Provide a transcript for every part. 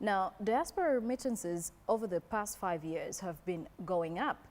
Now, diaspora remittances over the past 5 years have been going up.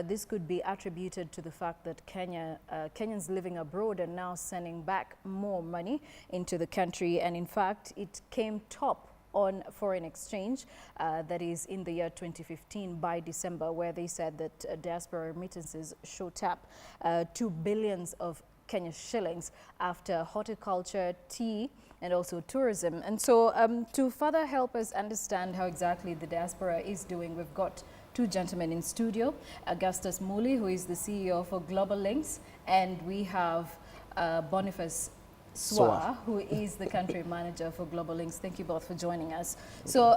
This could be attributed to the fact that Kenyans living abroad are now sending back more money into the country, and in fact, it came top on foreign exchange, that is in the year 2015 by December, where they said that diaspora remittances shot up 2 billion of Kenya shillings after horticulture, tea, and also tourism. And so to further help us understand how exactly the diaspora is doing, we've got two gentlemen in studio, Augustus Muli, who is the CEO for Global Links, and we have Boniface Swa, who is the country manager for Global Links. Thank you both for joining us. So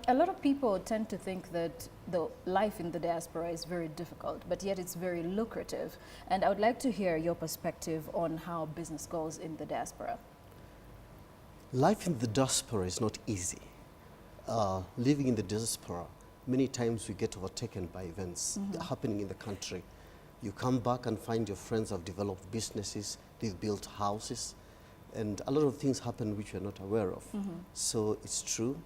a lot of people tend to think that the life in the diaspora is very difficult, but yet it's very lucrative. And I would like to hear your perspective on how business goes in the diaspora. Life in the diaspora is not easy. Living in the diaspora, many times we get overtaken by events happening in the country. You come back and find your friends have developed businesses, they've built houses, and a lot of things happen which you're not aware of. So it's true.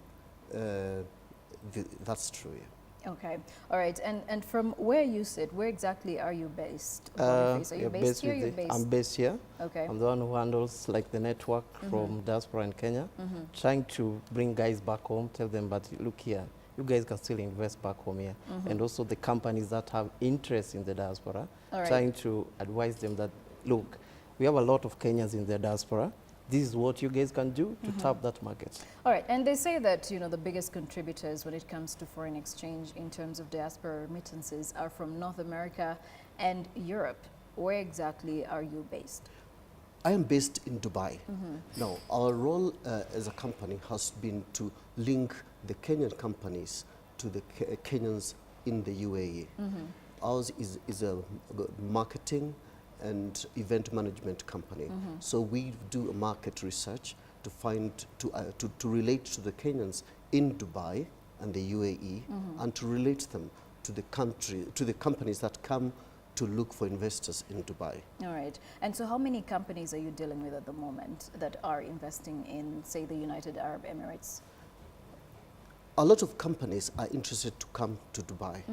That's true, yeah. Okay, all right. And from where you sit, where exactly are you based? Are you based here? You're based? I'm based here. Okay. I'm the one who handles like the network from diaspora in Kenya, trying to bring guys back home, tell them, but look here, you guys can still invest back home here. And also the companies that have interest in the diaspora, trying to advise them that, look, we have a lot of Kenyans in the diaspora. This is what you guys can do to tap that market. All right, and they say that, you know, the biggest contributors when it comes to foreign exchange in terms of diaspora remittances are from North America and Europe. Where exactly are you based? I am based in Dubai. Now, our role as a company has been to link the Kenyan companies to the Kenyans in the UAE. Ours is a marketing and event management company. So we do a market research to find, to relate to the Kenyans in Dubai and the UAE, and to relate them to the country, to the companies that come to look for investors in Dubai. All right. And so how many companies are you dealing with at the moment that are investing in, say, the United Arab Emirates? A lot of companies are interested to come to Dubai.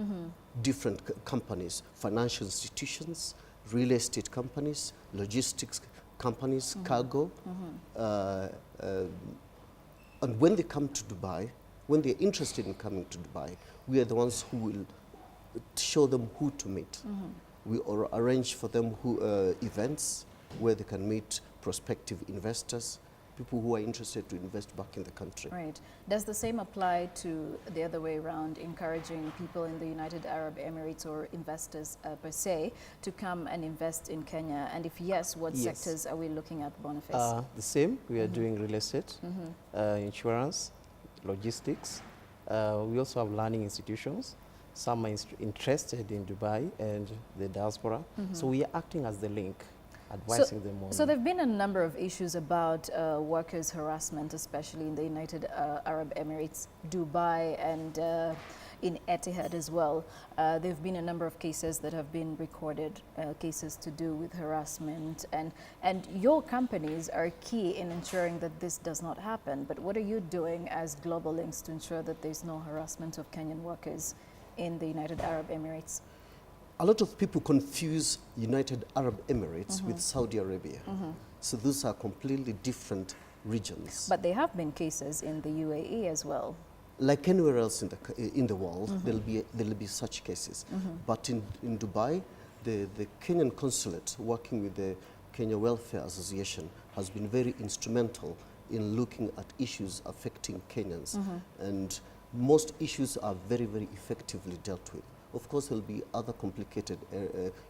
Different companies, financial institutions, real estate companies, logistics companies, cargo. And when they come to Dubai, when they're interested in coming to Dubai, we are the ones who will show them who to meet. We arrange for them events where they can meet prospective investors, people who are interested to invest back in the country. Right. Does the same apply to the other way around, encouraging people in the United Arab Emirates or investors per se to come and invest in Kenya? And if yes, what sectors are we looking at, Boniface? The same. We are doing real estate, insurance, logistics. We also have learning institutions. Some are interested in Dubai and the diaspora. So we are acting as the link, advising them on. So there have been a number of issues about workers' harassment, especially in the United Arab Emirates, Dubai, and in Etihad as well. There have been a number of cases that have been recorded, cases to do with harassment, and your companies are key in ensuring that this does not happen. But what are you doing as Global Links to ensure that there's no harassment of Kenyan workers in the United Arab Emirates? A lot of people confuse United Arab Emirates with Saudi Arabia. So those are completely different regions. But there have been cases in the UAE as well. Like anywhere else in the world, there'll be such cases. But in Dubai, the Kenyan consulate, working with the Kenya Welfare Association, has been very instrumental in looking at issues affecting Kenyans. And most issues are very, very effectively dealt with. Of course, there'll be other complicated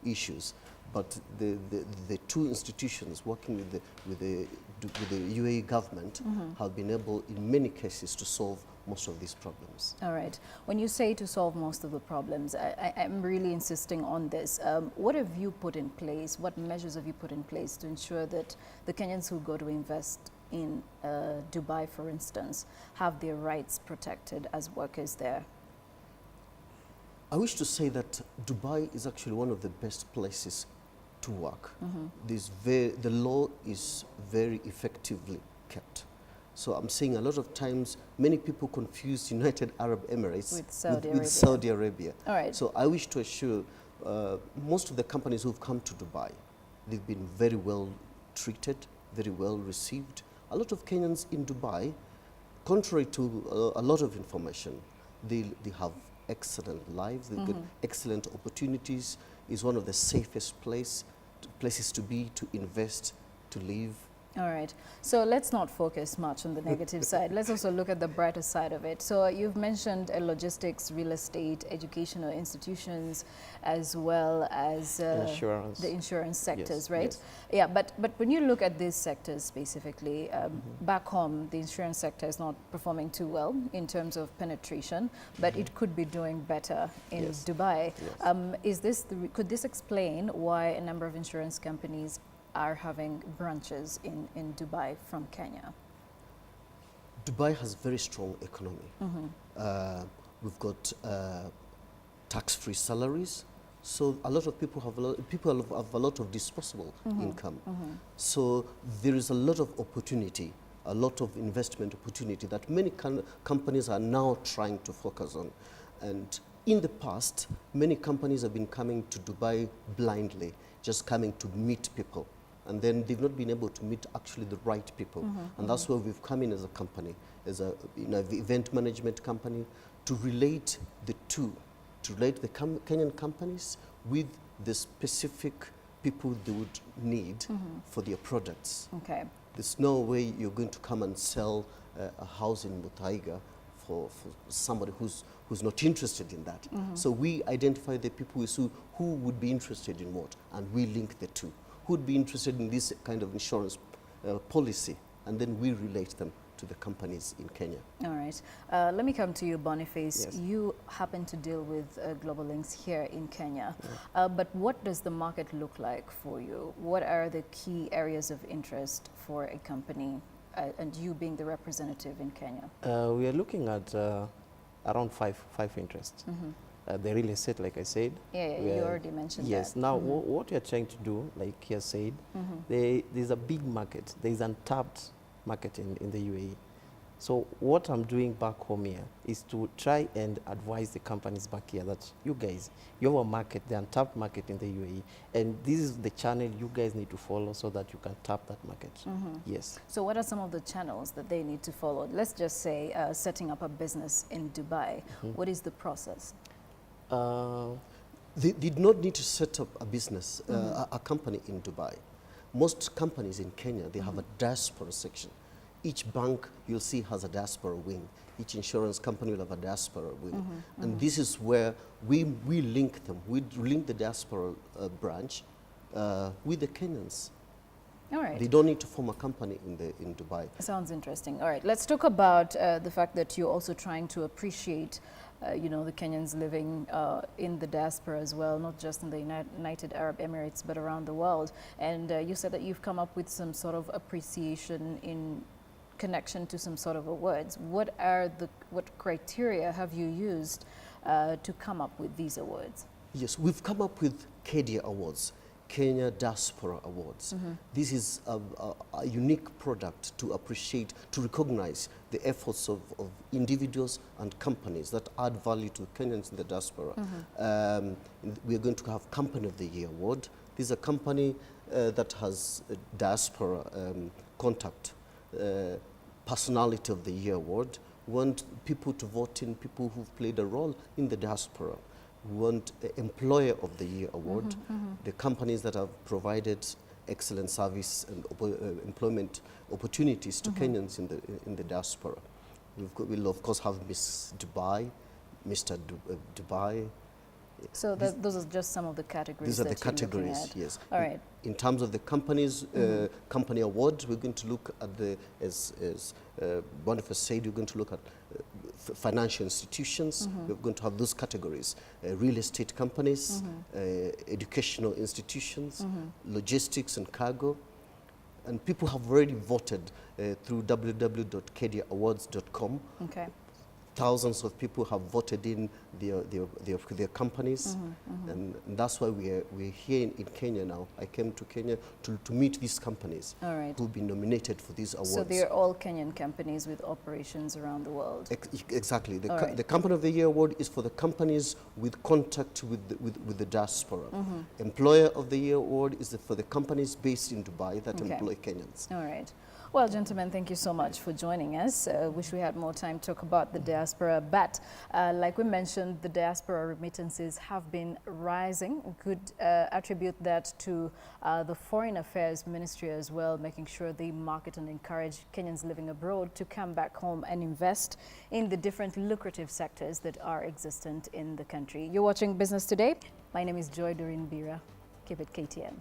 issues, but the two institutions working with the UAE government have been able, in many cases, to solve most of these problems. All right. When you say to solve most of the problems, I'm really insisting on this. What have you put in place? What measures have you put in place to ensure that the Kenyans who go to invest in Dubai, for instance, have their rights protected as workers there? I wish to say that Dubai is actually one of the best places to work. The law is very effectively kept. So I'm saying a lot of times, many people confuse United Arab Emirates with Saudi Arabia. All right. So I wish to assure most of the companies who've come to Dubai, they've been very well treated, very well received. A lot of Kenyans in Dubai, contrary to a lot of information, they have excellent lives, they get excellent opportunities. It's one of the safest places to be, to invest, to live. All right. So let's not focus much on the negative side. Let's also look at the brighter side of it. So you've mentioned logistics, real estate, educational institutions, as well as the insurance sectors, Yes, right? yes. Yeah, but when you look at these sectors specifically, back home, the insurance sector is not performing too well in terms of penetration, but it could be doing better in Dubai. Yes. Could this explain why a number of insurance companies are having branches in Dubai from Kenya? Dubai has very strong economy. We've got tax-free salaries, so a lot of people have a lot of disposable income. So there is a lot of opportunity, a lot of investment opportunity that many companies are now trying to focus on. And in the past, many companies have been coming to Dubai blindly, just coming to meet people. And then they've not been able to meet actually the right people. And that's where we've come in as a company, as a event management company, to relate the two, to relate the Kenyan companies with the specific people they would need for their products. Okay. There's no way you're going to come and sell a house in Muthaiga for somebody who's not interested in that. So we identify the people who would be interested in what, and we link the two. Who would be interested in this kind of insurance policy, and then we relate them to the companies in Kenya. All right. Let me come to you, Boniface. Yes. You happen to deal with Global Links here in Kenya. But what does the market look like for you? What are the key areas of interest for a company, and you being the representative in Kenya? We are looking at around five interests. The real estate, like I said. Yeah, you already mentioned that. Yes. Now, what we are trying to do, like he has said, there's a big market. There's an untapped market in the UAE. So what I'm doing back home here is to try and advise the companies back here that you guys, you have a market, the untapped market in the UAE, and this is the channel you guys need to follow so that you can tap that market. Yes. So what are some of the channels that they need to follow? Let's just say setting up a business in Dubai. What is the process? They did not need to set up a business, a company in Dubai. Most companies in Kenya, they have a diaspora section. Each bank you'll see has a diaspora wing. Each insurance company will have a diaspora wing. And this is where we link them. We link the diaspora branch with the Kenyans. All right. They don't need to form a company in Dubai. Sounds interesting. All right, let's talk about the fact that you're also trying to appreciate the Kenyans living in the diaspora as well, not just in the United Arab Emirates, but around the world. And you said that you've come up with some sort of appreciation in connection to some sort of awards. What criteria have you used to come up with these awards? Yes, we've come up with KDA Awards, Kenya Diaspora Awards. This is a unique product to appreciate, to recognize the efforts of individuals and companies that add value to Kenyans in the diaspora. We are going to have Company of the Year Award. This is a company that has a diaspora contact. Personality of the Year Award. We want people to vote in people who've played a role in the diaspora. We want Employer of the Year Award. The companies that have provided excellent service and employment opportunities to Kenyans in the diaspora. We'll of course have Miss Dubai, Mr. Dubai. So those are just some of the categories. These are the categories, yes. All right. In terms of the companies, company awards, we're going to look at as Boniface said, we're going to look at financial institutions. We're going to have those categories: real estate companies, educational institutions, logistics and cargo. And people have already voted through www.kdawards.com. Okay. thousands of people have voted in their companies, and that's why we're here in Kenya now. I came to Kenya to meet these companies who've been nominated for these awards. So they're all Kenyan companies with operations around the world. Exactly. The Company of the Year award is for the companies with contact with the diaspora. Employer of the Year award is for the companies based in Dubai that employ Kenyans. All right. Well, gentlemen, thank you so much for joining us. Wish we had more time to talk about the diaspora, but like we mentioned, the diaspora remittances have been rising. We could attribute that to the Foreign Affairs Ministry as well, making sure they market and encourage Kenyans living abroad to come back home and invest in the different lucrative sectors that are existent in the country. You're watching Business Today. My name is Joy Doreen Bira. Keep it KTN.